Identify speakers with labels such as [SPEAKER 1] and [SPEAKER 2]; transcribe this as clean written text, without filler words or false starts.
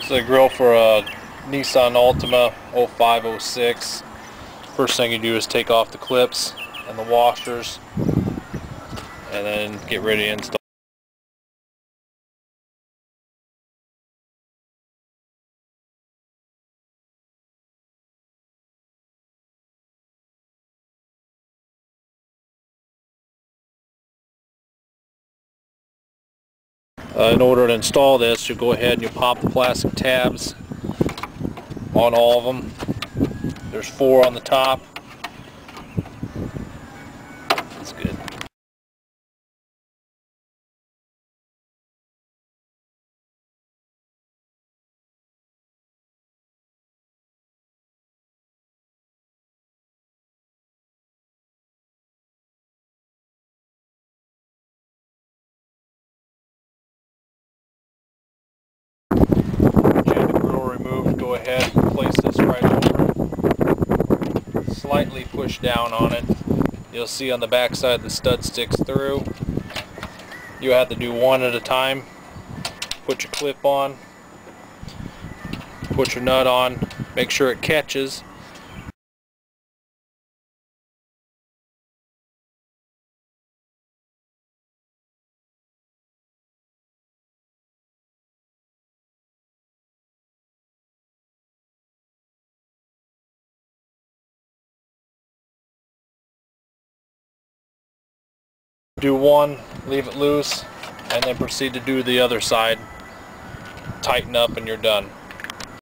[SPEAKER 1] It's a grill for a Nissan Altima 0506. First thing you do is take off the clips and the washers and then get ready to install. In order to install this, you go ahead and you pop the plastic tabs on all of them. There's 4 on the top. That's good. Get the grill removed, go ahead and place this right over it. Slightly push down on it. You'll see on the back side the stud sticks through. You have to do one at a time. Put your clip on, put your nut on, make sure it catches. Do one, leave it loose, and then proceed to do the other side. Tighten up and you're done.